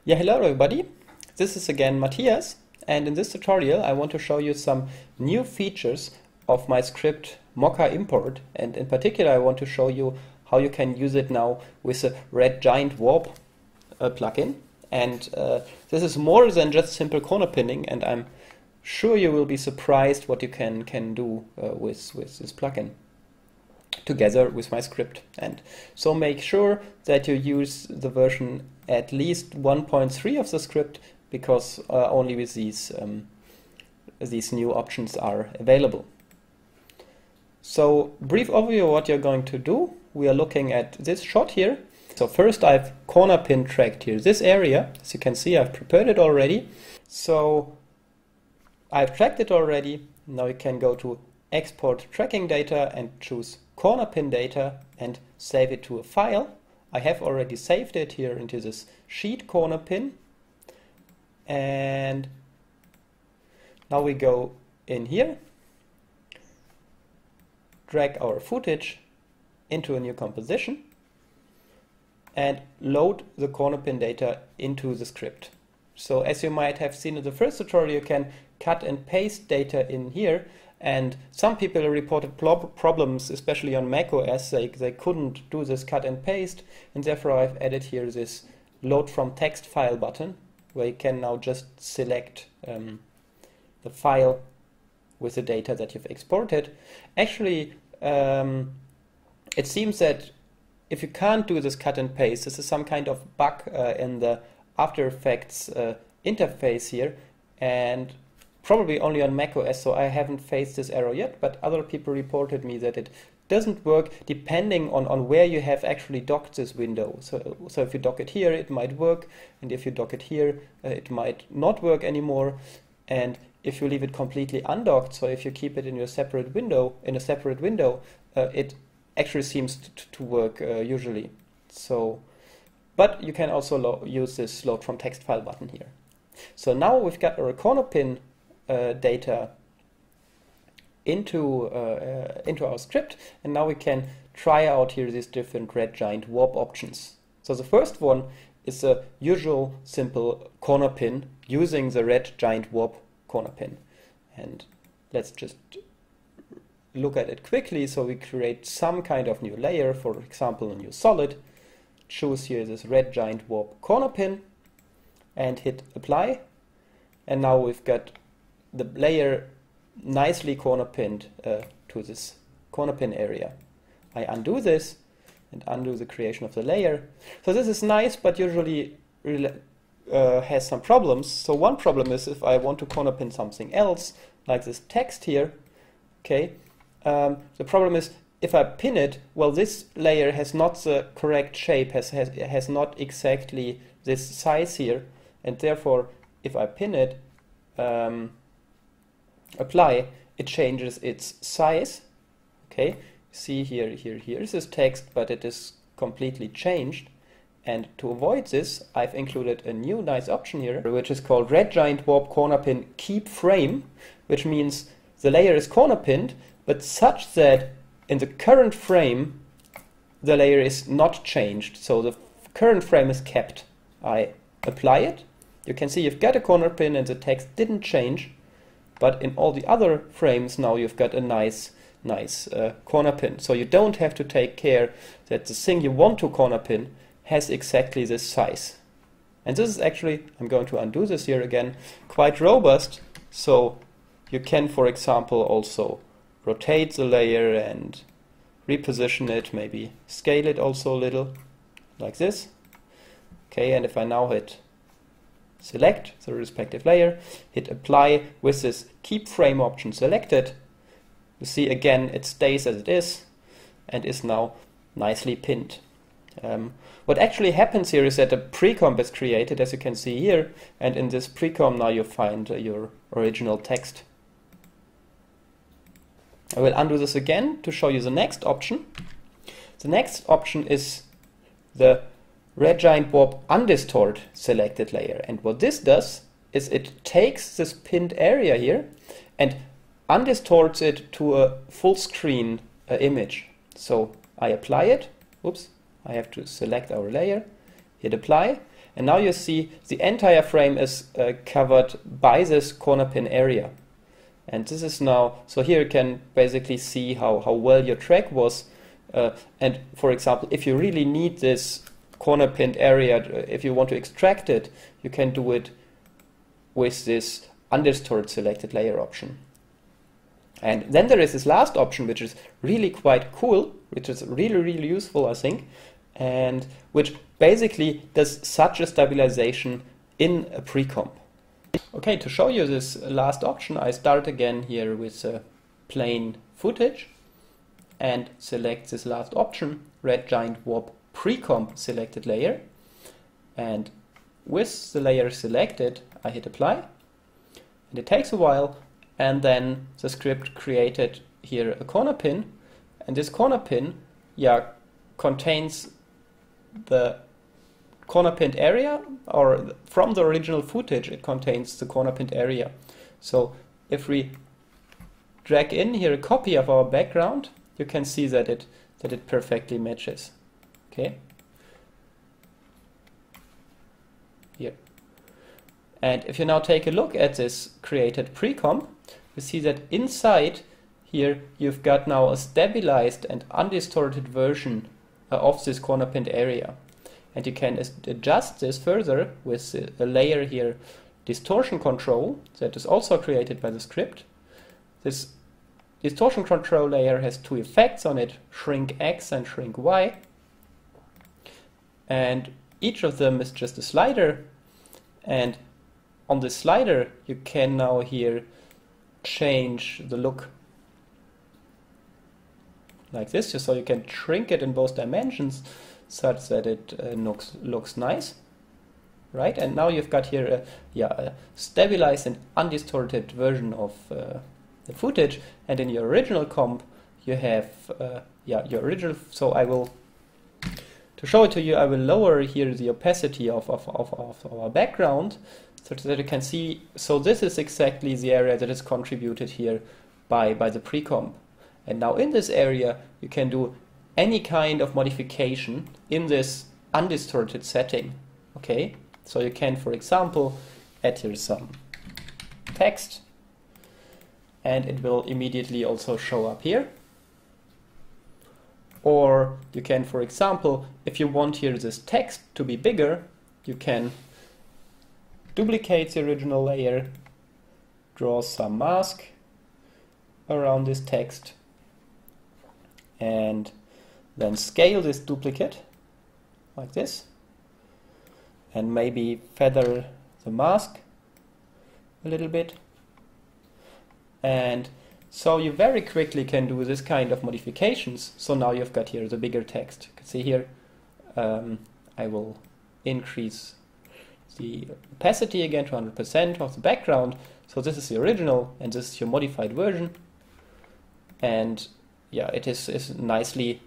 Yeah, hello everybody. This is again Matthias, and in this tutorial I want to show you some new features of my script MochaImport, and in particular I want to show you how you can use it now with the Red Giant Warp plugin. And this is more than just simple corner pinning, and I'm sure you will be surprised what you can do with this plugin together with my script. And so make sure that you use the version at least 1.3 of the script, because only with these new options are available. So brief overview of what you're going to do. We are looking at this shot here. So first I've corner pin tracked here this area. As you can see, I've prepared it already. So I've tracked it already. Now you can go to export tracking data and choose corner pin data and save it to a file. I have already saved it here into this sheet corner pin. And now we go in here, drag our footage into a new composition and load the corner pin data into the script. So as you might have seen in the first tutorial, you can cut and paste data in here, and some people reported problems, especially on macOS. They couldn't do this cut and paste, and therefore I've added here this load from text file button, where you can now just select the file with the data that you've exported. Actually, it seems that if you can't do this cut and paste, this is some kind of bug in the After Effects interface here, and probably only on macOS, so I haven't faced this error yet, but other people reported me that it doesn't work depending on where you have actually docked this window. So if you dock it here, it might work, and if you dock it here, it might not work anymore. And if you leave it completely undocked, so if you keep it in your separate window, it actually seems to work usually. So, but you can also use this load from text file button here. So now we've got our corner pin data into our script, and now we can try out here these different Red Giant Warp options. So the first one is a usual simple corner pin using the Red Giant Warp corner pin, and let's just look at it quickly. So we create some kind of new layer, for example a new solid, choose here this Red Giant Warp corner pin and hit apply, and now we've got the layer nicely corner pinned to this corner pin area. I undo this and undo the creation of the layer. So this is nice, but usually has some problems. So one problem is if I want to corner pin something else, like this text here, okay, the problem is if I pin it, well, this layer has not the correct shape, has not exactly this size here, and therefore if I pin it, apply, it changes its size. Okay, see here is this text, but it is completely changed. And to avoid this, I've included a new nice option here, which is called Red Giant Warp Corner Pin Keep Frame, which means the layer is corner pinned, but such that in the current frame the layer is not changed, so the current frame is kept. I apply it. You can see you've got a corner pin and the text didn't change, but in all the other frames now you've got a nice corner pin. So you don't have to take care that the thing you want to corner pin has exactly this size. And this is actually, I'm going to undo this here again, quite robust. So you can, for example, also rotate the layer and reposition it, maybe scale it also a little, like this. Okay, and if I now hit select the respective layer, hit apply with this keep frame option selected, you see again it stays as it is and is now nicely pinned. What actually happens here is that a precomp is created, as you can see here, and in this precomp now you find your original text. I will undo this again to show you the next option. The next option is the Red Giant Warp Undistort selected layer, and what this does is it takes this pinned area here and undistorts it to a full screen image. So I apply it, oops, I have to select our layer, hit apply, And now you see the entire frame is covered by this corner pin area. And this is now, so here you can basically see how well your track was. And for example, if you really need this corner pinned area, if you want to extract it, you can do it with this undistorted selected layer option. And then there is this last option, which is really quite cool, which is really useful, I think, and which basically does such a stabilization in a pre-comp. Okay, to show you this last option, I start again here with plain footage and select this last option, Red Giant Warp Pre-comp selected layer. And with the layer selected, I hit apply. And it takes a while, and then the script created here a corner pin, and this corner pin contains the corner pinned area, or from the original footage it contains the corner pinned area. So if we drag in here a copy of our background, you can see that it perfectly matches. Okay. Here. And if you now take a look at this created pre-comp, you see that inside here you've got now a stabilized and undistorted version of this corner pinned area. And you can adjust this further with a layer here, distortion control, that is also created by the script. This distortion control layer has two effects on it, shrink X and shrink Y. And each of them is just a slider. And on the slider, you can now here change the look like this, so you can shrink it in both dimensions such that it looks nice, right? And now you've got here a stabilized and undistorted version of the footage, and in your original comp you have your original. So I will, to show it to you, I will lower here the opacity of our background so that you can see. So this is exactly the area that is contributed here by the pre-comp. And now in this area you can do any kind of modification in this undistorted setting. Okay, so you can, for example, add here some text, and it will immediately also show up here. Or you can, for example, if you want here this text to be bigger, you can duplicate the original layer, draw some mask around this text, and then scale this duplicate like this, and maybe feather the mask a little bit. And so you very quickly can do this kind of modifications. So now you've got here the bigger text. You can see here, I will increase the opacity again to 100% of the background. So this is the original, and this is your modified version. And yeah, it is nicely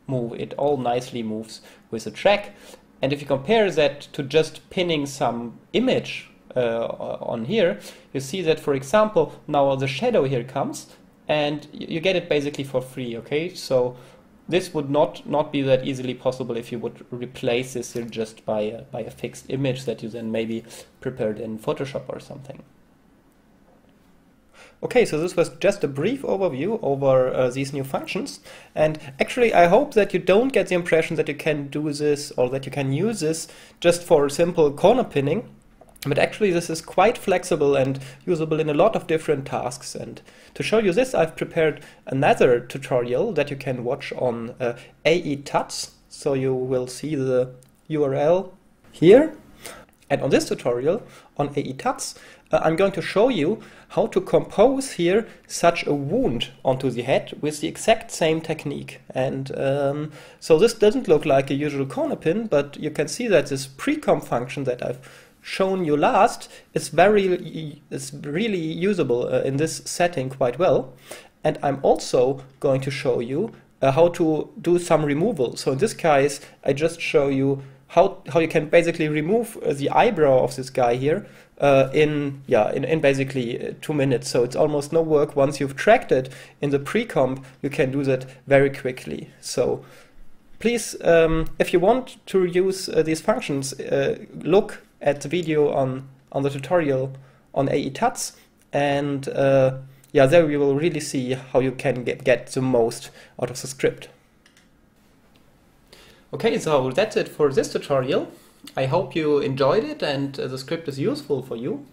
moved. It all nicely moves with the track. And if you compare that to just pinning some image on here, you see that, for example, now the shadow here comes, and you get it basically for free. Okay, so this would not be that easily possible if you would replace this here just by a fixed image that you then maybe prepared in Photoshop or something. Okay, so this was just a brief overview over these new functions, and actually I hope that you don't get the impression that you can do this or that you can use this just for simple corner pinning, but actually this is quite flexible and usable in a lot of different tasks. And to show you this, I've prepared another tutorial that you can watch on AE Tuts, so you will see the URL here. And on this tutorial on AE Tuts, I'm going to show you how to compose here such a wound onto the head with the exact same technique. And so this doesn't look like a usual corner pin, but you can see that this pre-comp function that I've shown you last is really usable in this setting quite well. And I'm also going to show you how to do some removal. So in this case, I just show you how you can basically remove the eyebrow of this guy here in basically 2 minutes. So it's almost no work. Once you've tracked it in the pre-comp, you can do that very quickly. So Please, if you want to use these functions, look at the video on the tutorial on AE-TUTS, and yeah, there you will really see how you can get the most out of the script. Okay, so that's it for this tutorial. I hope you enjoyed it and the script is useful for you.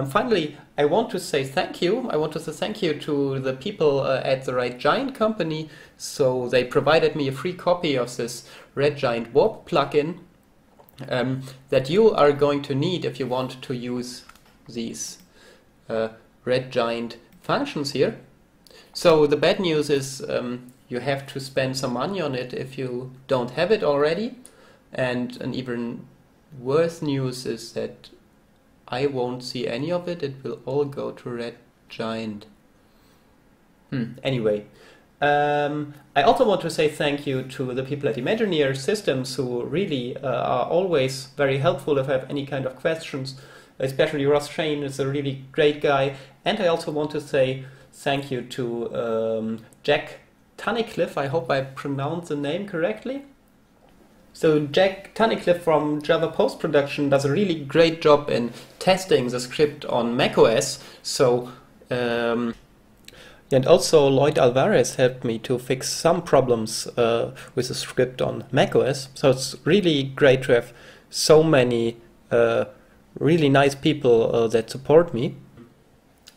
Finally, I want to say thank you. I want to say thank you to the people at the Red Giant company. So they provided me a free copy of this Red Giant Warp plugin that you are going to need if you want to use these Red Giant functions here. So the bad news is you have to spend some money on it if you don't have it already. And an even worse news is that I won't see any of it. It will all go to Red Giant. Anyway, I also want to say thank you to the people at Imagineer Systems who really are always very helpful if I have any kind of questions. Especially Ross Shane is a really great guy. And I also want to say thank you to Jack Tunnicliffe. I hope I pronounced the name correctly. So Jack Tunnicliffe from Java Post-Production does a really great job in testing the script on macOS. So and also Lloyd Alvarez helped me to fix some problems with the script on macOS. So it's really great to have so many really nice people that support me.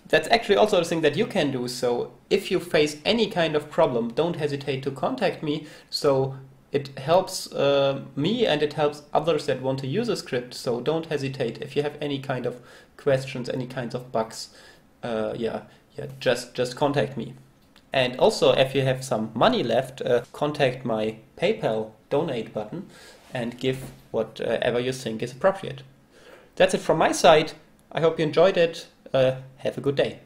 That's actually also a thing that you can do. So if you face any kind of problem, don't hesitate to contact me. So it helps me and it helps others that want to use a script. So don't hesitate if you have any kind of questions, any kinds of bugs. Just contact me. And also, if you have some money left, contact my PayPal donate button and give whatever you think is appropriate. That's it from my side. I hope you enjoyed it. Have a good day.